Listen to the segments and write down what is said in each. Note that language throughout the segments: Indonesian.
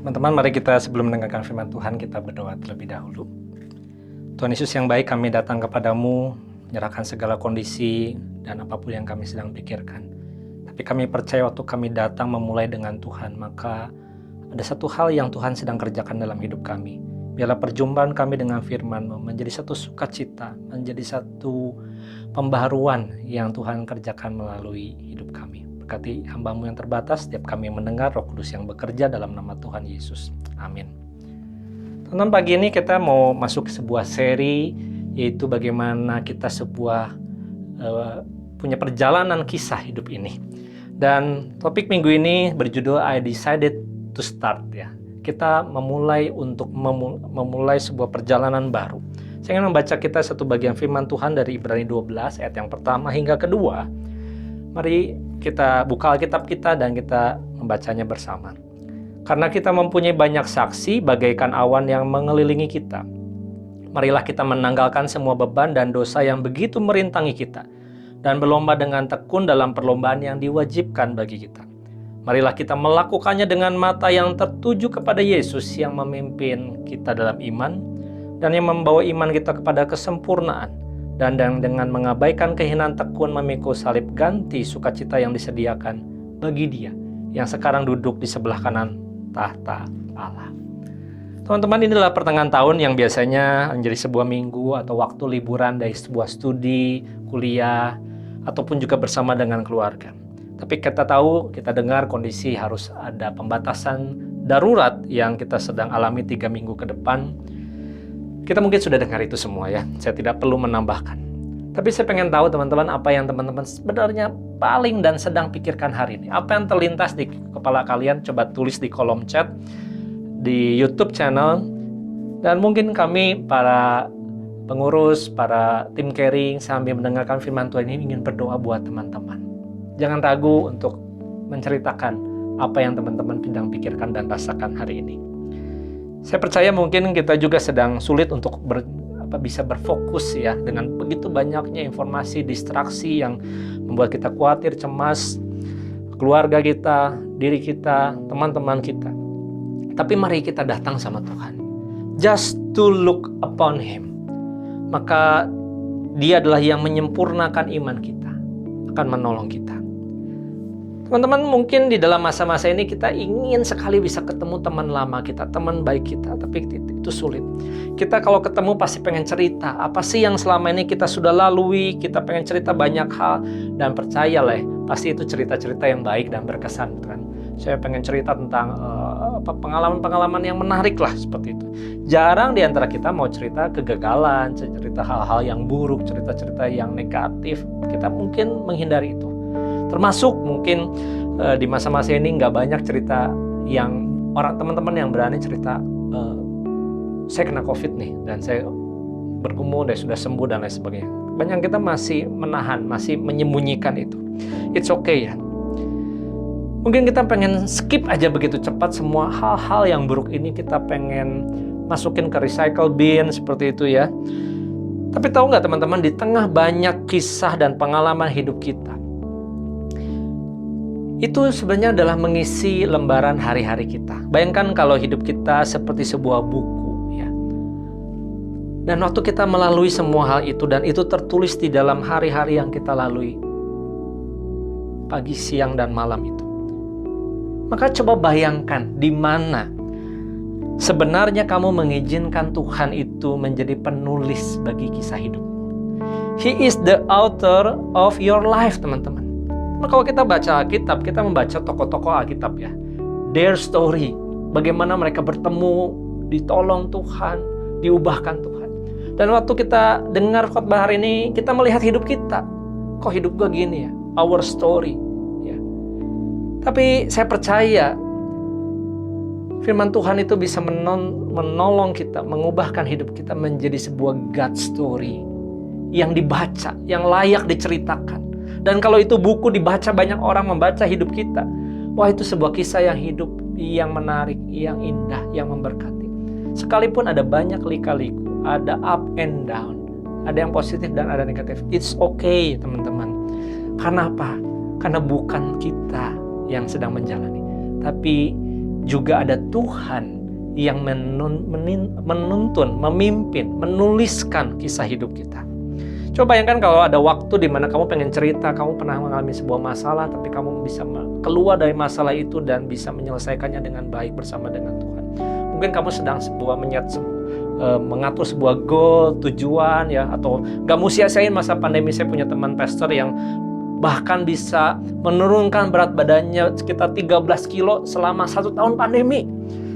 Teman-teman, mari kita sebelum mendengarkan firman Tuhan, kita berdoa terlebih dahulu. Tuhan Yesus yang baik, kami datang kepadamu, menyerahkan segala kondisi dan apapun yang kami sedang pikirkan. Tapi kami percaya waktu kami datang memulai dengan Tuhan, maka ada satu hal yang Tuhan sedang kerjakan dalam hidup kami. Biarlah perjumpaan kami dengan firman-Mu menjadi satu sukacita, menjadi satu pembaharuan yang Tuhan kerjakan melalui hidup kami. Berkati hamba-Mu yang terbatas, setiap kami mendengar Roh Kudus yang bekerja dalam nama Tuhan Yesus. Amin. Teman-teman, pagi ini kita mau masuk ke sebuah seri, yaitu bagaimana kita punya perjalanan kisah hidup ini. Dan topik minggu ini berjudul I Decided to Start, ya. Kita memulai memulai sebuah perjalanan baru. Saya ingin membaca kita satu bagian firman Tuhan dari Ibrani 12 ayat yang pertama hingga kedua. Mari kita buka Alkitab kita dan kita membacanya bersama. Karena kita mempunyai banyak saksi bagaikan awan yang mengelilingi kita. Marilah kita menanggalkan semua beban dan dosa yang begitu merintangi kita, dan berlomba dengan tekun dalam perlombaan yang diwajibkan bagi kita. Marilah kita melakukannya dengan mata yang tertuju kepada Yesus yang memimpin kita dalam iman, dan yang membawa iman kita kepada kesempurnaan. Dan dengan mengabaikan kehinaan tekun memikul salib ganti sukacita yang disediakan bagi Dia yang sekarang duduk di sebelah kanan tahta Allah. Teman-teman, inilah pertengahan tahun yang biasanya menjadi sebuah minggu atau waktu liburan dari sebuah studi, kuliah, ataupun juga bersama dengan keluarga. Tapi kita tahu, kita dengar kondisi harus ada pembatasan darurat yang kita sedang alami 3 minggu ke depan. Kita mungkin sudah dengar itu semua, ya. Saya tidak perlu menambahkan. Tapi saya pengen tahu teman-teman, apa yang teman-teman sebenarnya paling dan sedang pikirkan hari ini. Apa yang terlintas di kepala kalian, coba tulis di kolom chat, di YouTube channel. Dan mungkin kami, para pengurus, para tim caring, sambil mendengarkan firman Tuhan ini ingin berdoa buat teman-teman. Jangan ragu untuk menceritakan apa yang teman-teman sedang pikirkan dan rasakan hari ini. Saya percaya mungkin kita juga sedang sulit untuk bisa berfokus, ya, dengan begitu banyaknya informasi, distraksi yang membuat kita khawatir, cemas, keluarga kita, diri kita, teman-teman kita. Tapi mari kita datang sama Tuhan, just to look upon Him. Maka Dia adalah yang menyempurnakan iman kita, akan menolong kita. Teman-teman, mungkin di dalam masa-masa ini kita ingin sekali bisa ketemu teman lama kita, teman baik kita, tapi itu sulit. Kita kalau ketemu pasti pengen cerita, apa sih yang selama ini kita sudah lalui, kita pengen cerita banyak hal, dan percayalah, pasti itu cerita-cerita yang baik dan berkesan, kan? Saya pengen cerita tentang pengalaman-pengalaman yang menarik lah, seperti itu. Jarang di antara kita mau cerita kegagalan, cerita hal-hal yang buruk, cerita-cerita yang negatif. Kita mungkin menghindari itu. Termasuk mungkin di masa-masa ini nggak banyak cerita yang teman-teman yang berani cerita, saya kena COVID nih, dan saya bergumul dan sudah sembuh dan lain sebagainya. Banyak kita masih menahan, masih menyembunyikan itu. It's okay, ya. Mungkin kita pengen skip aja begitu cepat semua hal-hal yang buruk ini, kita pengen masukin ke recycle bin seperti itu, ya. Tapi tahu nggak teman-teman, di tengah banyak kisah dan pengalaman hidup kita, itu sebenarnya adalah mengisi lembaran hari-hari kita. Bayangkan kalau hidup kita seperti sebuah buku, ya. Dan waktu kita melalui semua hal itu, dan itu tertulis di dalam hari-hari yang kita lalui, pagi, siang, dan malam itu. Maka coba bayangkan di mana sebenarnya kamu mengizinkan Tuhan itu menjadi penulis bagi kisah hidupmu. He is the author of your life, teman-teman. Nah, kalau kita baca Alkitab, kita membaca tokoh-tokoh Alkitab, ya. Their story, bagaimana mereka bertemu, ditolong Tuhan, diubahkan Tuhan. Dan waktu kita dengar khotbah hari ini, kita melihat hidup kita. Kok hidup gue gini, ya? Our story, ya. Tapi saya percaya firman Tuhan itu bisa menolong kita, mengubahkan hidup kita menjadi sebuah God story yang dibaca, yang layak diceritakan. Dan kalau itu buku dibaca, banyak orang membaca hidup kita, wah, itu sebuah kisah yang hidup, yang menarik, yang indah, yang memberkati. Sekalipun ada banyak lika-liku, ada up and down, ada yang positif dan ada negatif, it's okay, teman-teman. Karena apa? Karena bukan kita yang sedang menjalani, tapi juga ada Tuhan yang menuntun, memimpin, menuliskan kisah hidup kita. Coba bayangkan kalau ada waktu di mana kamu pengen cerita, kamu pernah mengalami sebuah masalah, tapi kamu bisa keluar dari masalah itu dan bisa menyelesaikannya dengan baik bersama dengan Tuhan. Mungkin kamu sedang mengatur sebuah goal, tujuan, ya, atau gak mau sia-siain masa pandemi. Saya punya teman pastor yang bahkan bisa menurunkan berat badannya sekitar 13 kilo selama 1 tahun pandemi.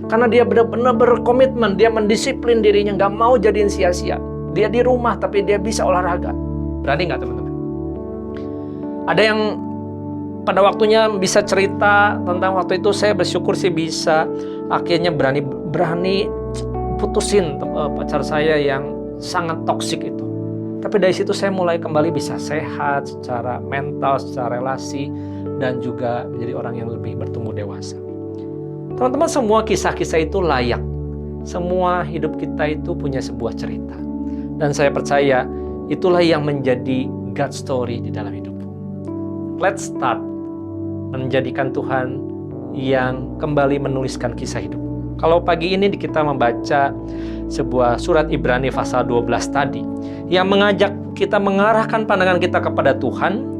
Karena dia benar-benar berkomitmen, dia mendisiplin dirinya, gak mau jadiin sia-sia. Dia di rumah tapi dia bisa olahraga. Berani gak teman-teman? Ada yang pada waktunya bisa cerita tentang waktu itu, saya bersyukur sih bisa akhirnya berani putusin pacar saya yang sangat toksik itu. Tapi dari situ saya mulai kembali bisa sehat secara mental, secara relasi, dan juga menjadi orang yang lebih bertumbuh dewasa. Teman-teman, semua kisah-kisah itu layak. Semua hidup kita itu punya sebuah cerita. Dan saya percaya itulah yang menjadi God story di dalam hidupmu. Let's start menjadikan Tuhan yang kembali menuliskan kisah hidup. Kalau pagi ini kita membaca sebuah surat Ibrani pasal 12 tadi, yang mengajak kita mengarahkan pandangan kita kepada Tuhan,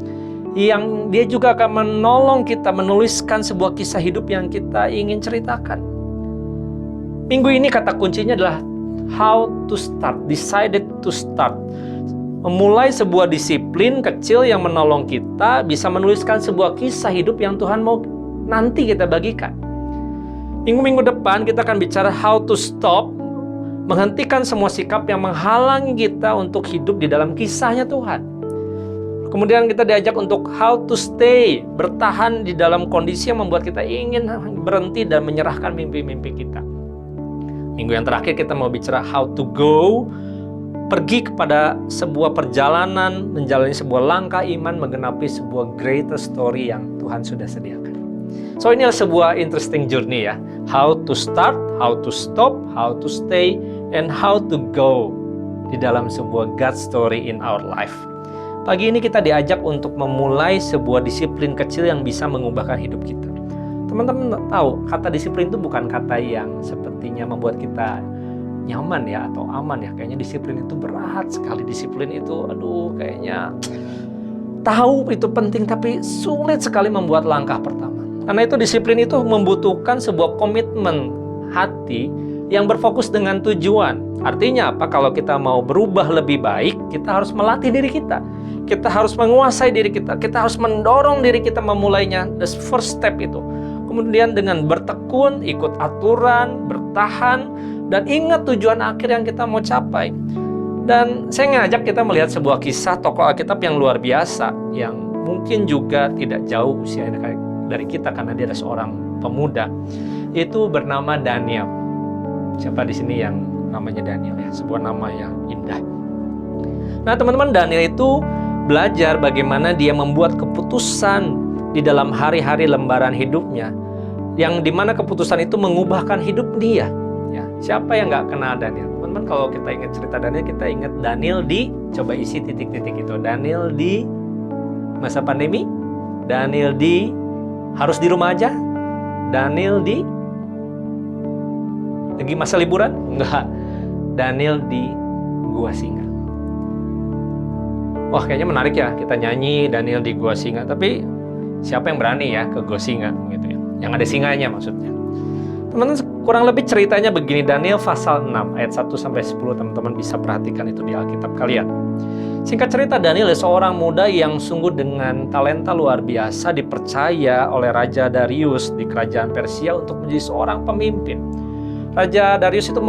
yang dia juga akan menolong kita menuliskan sebuah kisah hidup yang kita ingin ceritakan. Minggu ini kata kuncinya adalah how to start, decided to start. Memulai sebuah disiplin kecil yang menolong kita bisa menuliskan sebuah kisah hidup yang Tuhan mau nanti kita bagikan. Minggu-minggu depan kita akan bicara how to stop, menghentikan semua sikap yang menghalangi kita untuk hidup di dalam kisahnya Tuhan. Kemudian kita diajak untuk how to stay, bertahan di dalam kondisi yang membuat kita ingin berhenti dan menyerahkan mimpi-mimpi kita. Minggu yang terakhir kita mau bicara how to go, pergi kepada sebuah perjalanan, menjalani sebuah langkah iman, menggenapi sebuah greater story yang Tuhan sudah sediakan. So ini adalah sebuah interesting journey ya. How to start, how to stop, how to stay, and how to go di dalam sebuah God story in our life. Pagi ini kita diajak untuk memulai sebuah disiplin kecil yang bisa mengubahkan hidup kita. Teman-teman tahu, kata disiplin itu bukan kata yang sepertinya membuat kita nyaman ya atau aman ya. Kayaknya disiplin itu berat sekali. Disiplin itu kayaknya tahu itu penting tapi sulit sekali membuat langkah pertama. Karena itu disiplin itu membutuhkan sebuah komitmen hati yang berfokus dengan tujuan. Artinya apa? Kalau kita mau berubah lebih baik, kita harus melatih diri kita. Kita harus menguasai diri kita. Kita harus mendorong diri kita memulainya. The first step itu. Kemudian dengan bertekun, ikut aturan, bertahan, dan ingat tujuan akhir yang kita mau capai. Dan saya ngajak kita melihat sebuah kisah tokoh Alkitab yang luar biasa, yang mungkin juga tidak jauh usia dari kita karena dia adalah seorang pemuda. Itu bernama Daniel. Siapa di sini yang namanya Daniel ya? Sebuah nama yang indah. Nah teman-teman, Daniel itu belajar bagaimana dia membuat keputusan di dalam hari-hari lembaran hidupnya, yang dimana keputusan itu mengubahkan hidup dia. Ya, siapa yang nggak kenal Daniel? Teman-teman, kalau kita ingat cerita Daniel, kita ingat Daniel di, coba isi titik-titik itu. Daniel di masa pandemi, Daniel di harus di rumah aja, Daniel di lagi masa liburan, enggak, Daniel di gua singa. Wah, kayaknya menarik ya kita nyanyi Daniel di gua singa, tapi siapa yang berani ya ke gua singa gitu ya? Yang ada singanya maksudnya. Teman-teman, kurang lebih ceritanya begini. Daniel pasal 6 ayat 1 sampai 10, teman-teman bisa perhatikan itu di Alkitab kalian. Singkat cerita, Daniel adalah seorang muda yang sungguh dengan talenta luar biasa dipercaya oleh Raja Darius di kerajaan Persia untuk menjadi seorang pemimpin. Raja Darius itu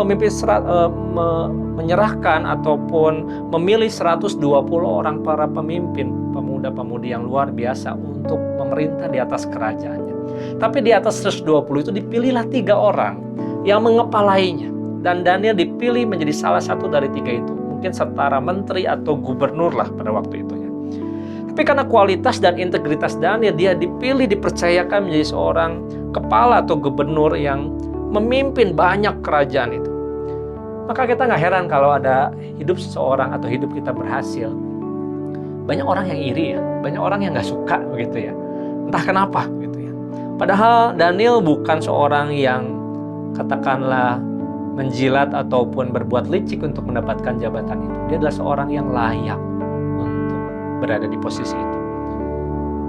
menyerahkan ataupun memilih 120 orang para pemimpin, pemuda-pemudi yang luar biasa untuk memerintah di atas kerajaannya. Tapi di atas 120 itu dipilihlah 3 orang yang mengepalainya. Dan Daniel dipilih menjadi salah satu dari 3 itu. Mungkin setara menteri atau gubernur lah pada waktu itu ya. Tapi karena kualitas dan integritas Daniel, dia dipilih, dipercayakan menjadi seorang kepala atau gubernur yang memimpin banyak kerajaan itu. Maka kita nggak heran kalau ada hidup seseorang atau hidup kita berhasil, banyak orang yang iri ya, banyak orang yang nggak suka begitu ya. Entah kenapa gitu ya. Padahal Daniel bukan seorang yang katakanlah menjilat ataupun berbuat licik untuk mendapatkan jabatan itu. Dia adalah seorang yang layak untuk berada di posisi itu.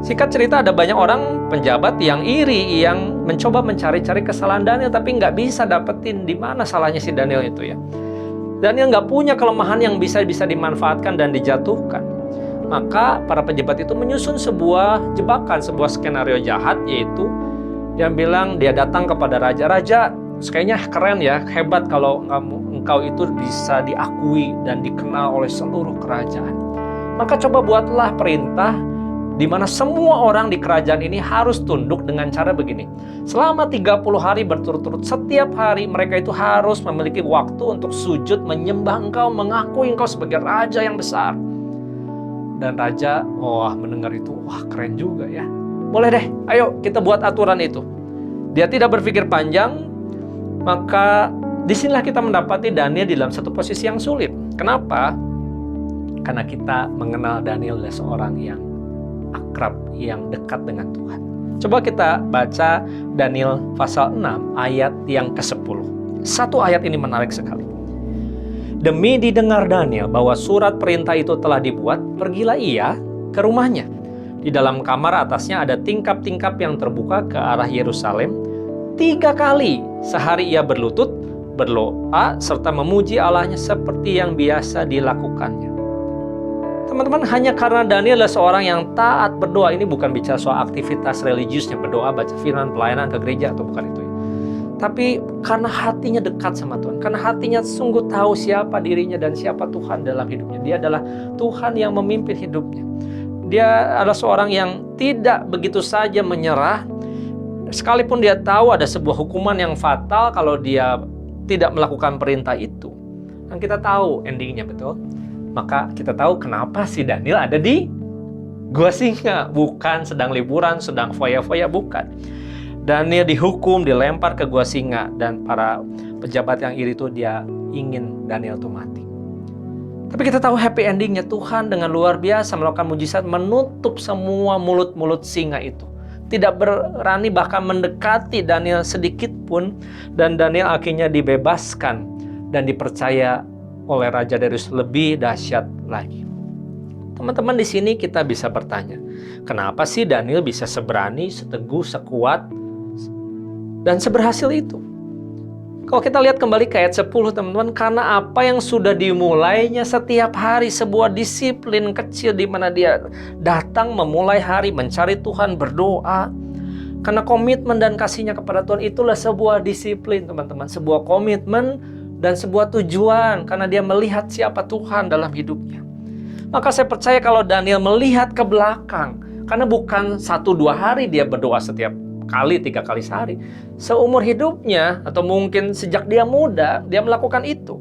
Singkat cerita, ada banyak orang penjabat yang iri, yang mencoba mencari-cari kesalahan Daniel, tapi nggak bisa dapetin di mana salahnya si Daniel itu ya. Daniel nggak punya kelemahan yang bisa dimanfaatkan dan dijatuhkan. Maka para pejabat itu menyusun sebuah jebakan, sebuah skenario jahat, yaitu dia bilang, dia datang kepada raja, "Raja, kayaknya keren ya, hebat kalau engkau itu bisa diakui dan dikenal oleh seluruh kerajaan. Maka coba buatlah perintah di mana semua orang di kerajaan ini harus tunduk dengan cara begini. Selama 30 hari berturut-turut, setiap hari mereka itu harus memiliki waktu untuk sujud, menyembah engkau, mengakui engkau sebagai raja yang besar." Dan raja, mendengar itu, keren juga ya. Boleh deh, ayo kita buat aturan itu. Dia tidak berpikir panjang, maka disinilah kita mendapati Daniel di dalam satu posisi yang sulit. Kenapa? Karena kita mengenal Daniel adalah seorang yang akrab, yang dekat dengan Tuhan. Coba kita baca Daniel pasal 6 ayat yang ke-10. Satu ayat ini menarik sekali. Demi didengar Daniel bahwa surat perintah itu telah dibuat, pergilah ia ke rumahnya. Di dalam kamar atasnya ada tingkap-tingkap yang terbuka ke arah Yerusalem. 3 kali sehari ia berlutut, berdoa, serta memuji Allahnya seperti yang biasa dilakukannya. Teman-teman, hanya karena Daniel adalah seorang yang taat berdoa, ini bukan bicara soal aktivitas religiusnya, berdoa, baca firman, pelayanan ke gereja, atau bukan itu. Tapi karena hatinya dekat sama Tuhan, karena hatinya sungguh tahu siapa dirinya dan siapa Tuhan dalam hidupnya. Dia adalah Tuhan yang memimpin hidupnya. Dia adalah seorang yang tidak begitu saja menyerah, sekalipun dia tahu ada sebuah hukuman yang fatal kalau dia tidak melakukan perintah itu. Dan kita tahu endingnya, betul. Maka kita tahu kenapa si Daniel ada di gua singa. Bukan sedang liburan, sedang foya-foya, bukan. Daniel dihukum, dilempar ke gua singa, dan para pejabat yang iri itu dia ingin Daniel itu mati. Tapi kita tahu happy endingnya, Tuhan dengan luar biasa melakukan mujizat, menutup semua mulut-mulut singa itu. Tidak berani bahkan mendekati Daniel sedikit pun, dan Daniel akhirnya dibebaskan dan dipercaya oleh Raja Darius lebih dahsyat lagi. Teman-teman, di sini kita bisa bertanya, kenapa sih Daniel bisa seberani, seteguh, sekuat, dan seberhasil itu? Kalau kita lihat kembali ke ayat 10, teman-teman, karena apa yang sudah dimulainya setiap hari, sebuah disiplin kecil di mana dia datang memulai hari mencari Tuhan, berdoa. Karena komitmen dan kasihnya kepada Tuhan, itulah sebuah disiplin, teman-teman. Sebuah komitmen dan sebuah tujuan, karena dia melihat siapa Tuhan dalam hidupnya. Maka saya percaya kalau Daniel melihat ke belakang, karena bukan 1-2 hari dia berdoa setiap kali, 3 kali sehari. Seumur hidupnya, atau mungkin sejak dia muda, dia melakukan itu.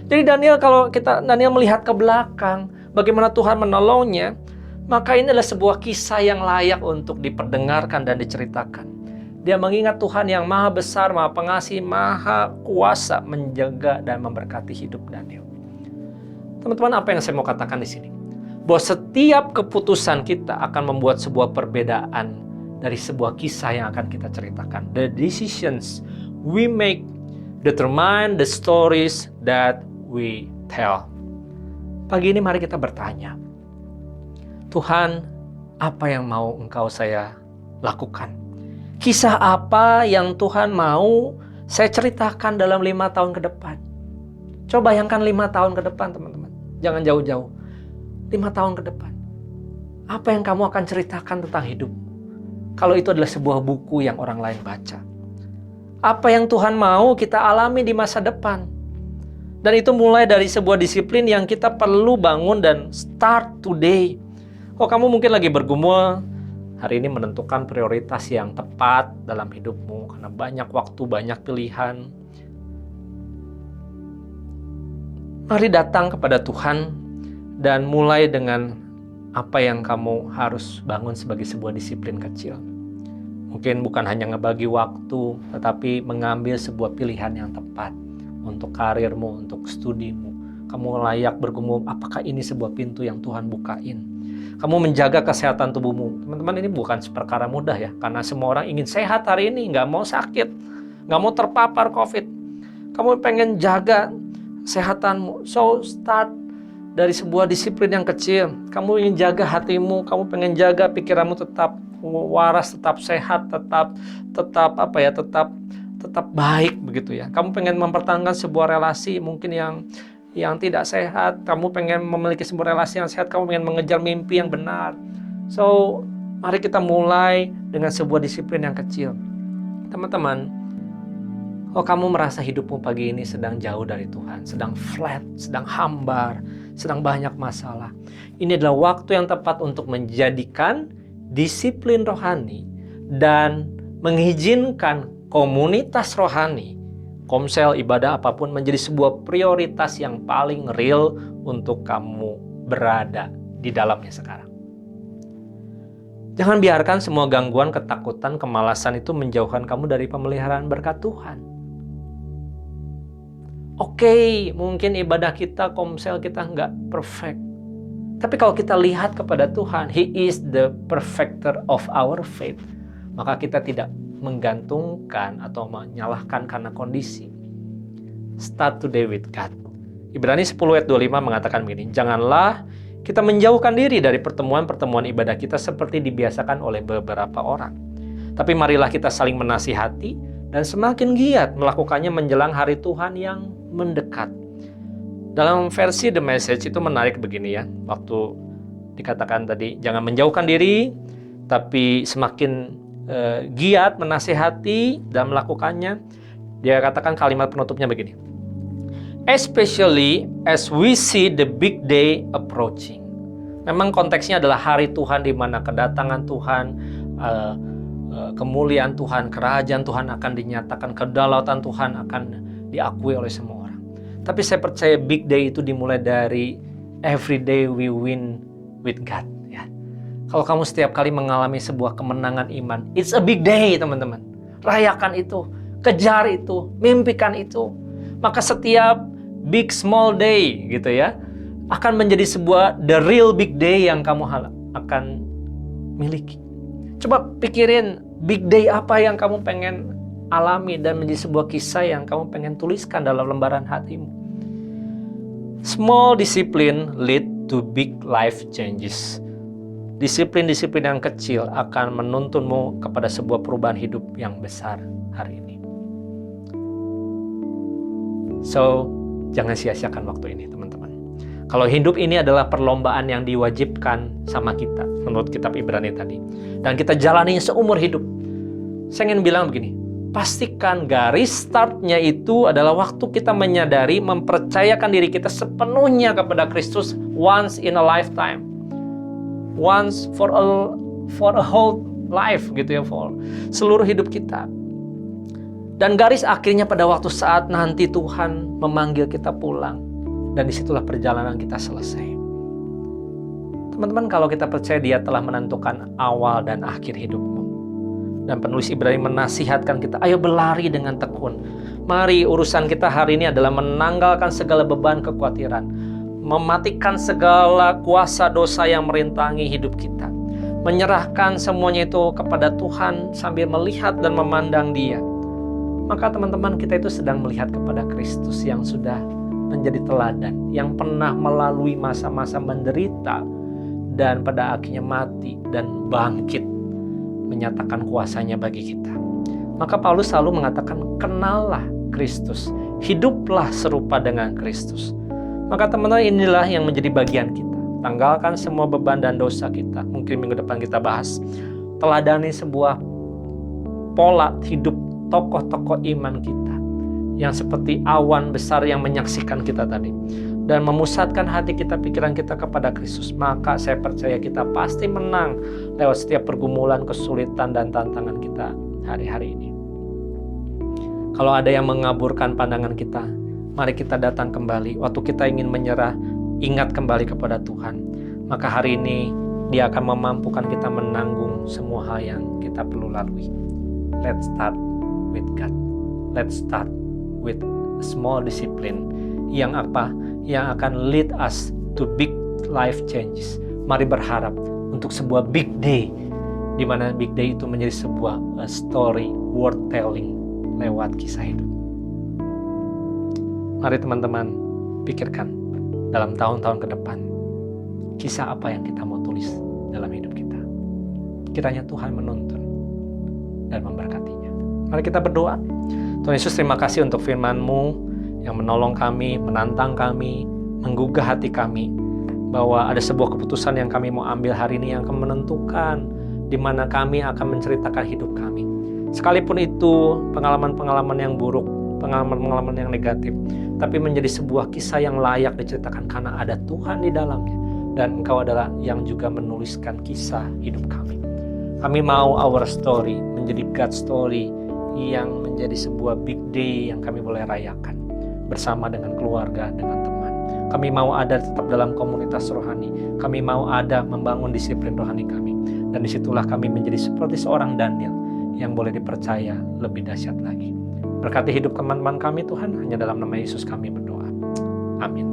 Jadi kalau Daniel melihat ke belakang, bagaimana Tuhan menolongnya, maka ini adalah sebuah kisah yang layak untuk diperdengarkan dan diceritakan. Dia mengingat Tuhan yang maha besar, maha pengasih, maha kuasa menjaga dan memberkati hidup Daniel. Teman-teman, apa yang saya mau katakan di sini? Bahwa setiap keputusan kita akan membuat sebuah perbedaan dari sebuah kisah yang akan kita ceritakan. The decisions we make determine the stories that we tell. Pagi ini mari kita bertanya, Tuhan, apa yang mau Engkau saya lakukan? Kisah apa yang Tuhan mau saya ceritakan dalam 5 tahun ke depan? Coba bayangkan 5 tahun ke depan, teman-teman. Jangan jauh-jauh. 5 tahun ke depan. Apa yang kamu akan ceritakan tentang hidup? Kalau itu adalah sebuah buku yang orang lain baca. Apa yang Tuhan mau kita alami di masa depan. Dan itu mulai dari sebuah disiplin yang kita perlu bangun dan start today. Kamu mungkin lagi bergumul, hari ini menentukan prioritas yang tepat dalam hidupmu. Karena banyak waktu, banyak pilihan. Mari datang kepada Tuhan dan mulai dengan apa yang kamu harus bangun sebagai sebuah disiplin kecil. Mungkin bukan hanya ngebagi waktu, tetapi mengambil sebuah pilihan yang tepat untuk karirmu, untuk studimu. Kamu layak bergumul, apakah ini sebuah pintu yang Tuhan bukain? Kamu menjaga kesehatan tubuhmu. Teman-teman, ini bukan perkara mudah ya, karena semua orang ingin sehat hari ini, nggak mau sakit, nggak mau terpapar COVID. Kamu pengen jaga kesehatanmu, so start dari sebuah disiplin yang kecil. Kamu ingin jaga hatimu, kamu pengen jaga pikiranmu tetap waras, tetap sehat, tetap baik begitu ya. Kamu pengen mempertahankan sebuah relasi mungkin yang tidak sehat, kamu pengen memiliki sebuah relasi yang sehat, kamu pengen mengejar mimpi yang benar. So, mari kita mulai dengan sebuah disiplin yang kecil. Teman-teman, kalau kamu merasa hidupmu pagi ini sedang jauh dari Tuhan, sedang flat, sedang hambar, sedang banyak masalah, ini adalah waktu yang tepat untuk menjadikan disiplin rohani dan mengizinkan komunitas rohani, komsel, ibadah apapun menjadi sebuah prioritas yang paling real untuk kamu berada di dalamnya sekarang. Jangan biarkan semua gangguan, ketakutan, kemalasan itu menjauhkan kamu dari pemeliharaan berkat Tuhan. Oke, mungkin ibadah kita, komsel kita nggak perfect. Tapi kalau kita lihat kepada Tuhan, He is the perfecter of our faith. Maka kita tidak menggantungkan atau menyalahkan karena kondisi. Start today with God. Ibrani 10 ayat 25 mengatakan begini, janganlah kita menjauhkan diri dari pertemuan-pertemuan ibadah kita seperti dibiasakan oleh beberapa orang. Tapi marilah kita saling menasihati dan semakin giat melakukannya menjelang hari Tuhan yang mendekat. Dalam versi The Message itu menarik begini ya, waktu dikatakan tadi jangan menjauhkan diri, tapi semakin giat menasihati dan melakukannya. Dia katakan kalimat penutupnya begini, especially as we see the big day approaching. Memang konteksnya adalah hari Tuhan di mana kedatangan Tuhan, kemuliaan Tuhan, kerajaan Tuhan akan dinyatakan, kedaulatan Tuhan akan diakui oleh semua orang. Tapi saya percaya big day itu dimulai dari every day we win with God. Ya. Kalau kamu setiap kali mengalami sebuah kemenangan iman, it's a big day teman-teman. Rayakan itu, kejar itu, mimpikan itu. Maka setiap big small day gitu ya, akan menjadi sebuah the real big day yang kamu akan miliki. Coba pikirin big day apa yang kamu pengen alami dan menjadi sebuah kisah yang kamu pengen tuliskan dalam lembaran hatimu. Small discipline lead to big life changes. Disiplin-disiplin yang kecil akan menuntunmu kepada sebuah perubahan hidup yang besar hari ini. So, jangan sia-siakan waktu ini, teman-teman. Kalau hidup ini adalah perlombaan yang diwajibkan sama kita, menurut kitab Ibrani tadi, dan kita jalani seumur hidup, saya ingin bilang begini, pastikan garis startnya itu adalah waktu kita menyadari, mempercayakan diri kita sepenuhnya kepada Kristus once in a lifetime, once for a whole life gitu ya, for seluruh hidup kita. Dan garis akhirnya pada waktu saat nanti Tuhan memanggil kita pulang. Dan disitulah perjalanan kita selesai. Teman-teman, kalau kita percaya Dia telah menentukan awal dan akhir hidupmu. Dan penulis Ibrani menasihatkan kita, ayo berlari dengan tekun. Mari urusan kita hari ini adalah menanggalkan segala beban kekhawatiran. Mematikan segala kuasa dosa yang merintangi hidup kita. Menyerahkan semuanya itu kepada Tuhan sambil melihat dan memandang Dia. Maka teman-teman, kita itu sedang melihat kepada Kristus yang sudah menjadi teladan, yang pernah melalui masa-masa menderita dan pada akhirnya mati dan bangkit menyatakan kuasanya bagi kita. Maka Paulus selalu mengatakan, kenallah Kristus, hiduplah serupa dengan Kristus. Maka teman-teman, inilah yang menjadi bagian kita. Tanggalkan semua beban dan dosa kita. Mungkin minggu depan kita bahas. Teladani sebuah pola hidup tokoh-tokoh iman kita yang seperti awan besar yang menyaksikan kita tadi, dan memusatkan hati kita, pikiran kita kepada Kristus. Maka saya percaya kita pasti menang lewat setiap pergumulan, kesulitan, dan tantangan kita hari-hari ini. Kalau ada yang mengaburkan pandangan kita, mari kita datang kembali. Waktu kita ingin menyerah, ingat kembali kepada Tuhan. Maka hari ini Dia akan memampukan kita menanggung semua hal yang kita perlu lalui. Let's start with God. Let's start with a small discipline yang apa? Yang akan lead us to big life changes. Mari berharap untuk sebuah big day, di mana big day itu menjadi sebuah story worth telling lewat kisah hidup. Mari teman-teman pikirkan dalam tahun-tahun ke depan, kisah apa yang kita mau tulis dalam hidup kita. Kiranya Tuhan menuntun dan memberkatinya. Mari kita berdoa. Tuhan Yesus, terima kasih untuk firman-Mu yang menolong kami, menantang kami, menggugah hati kami, bahwa ada sebuah keputusan yang kami mau ambil hari ini yang akan menentukan di mana kami akan menceritakan hidup kami. Sekalipun itu pengalaman-pengalaman yang buruk, pengalaman-pengalaman yang negatif, tapi menjadi sebuah kisah yang layak diceritakan karena ada Tuhan di dalamnya. Dan Engkau adalah yang juga menuliskan kisah hidup kami. Kami mau our story menjadi God's story yang menjadi sebuah big day yang kami boleh rayakan bersama dengan keluarga, dengan teman. Kami mau ada tetap dalam komunitas rohani. Kami mau ada membangun disiplin rohani kami. Dan disitulah kami menjadi seperti seorang Daniel yang boleh dipercaya lebih dahsyat lagi. Berkati hidup teman-teman kami Tuhan, hanya dalam nama Yesus kami berdoa. Amin.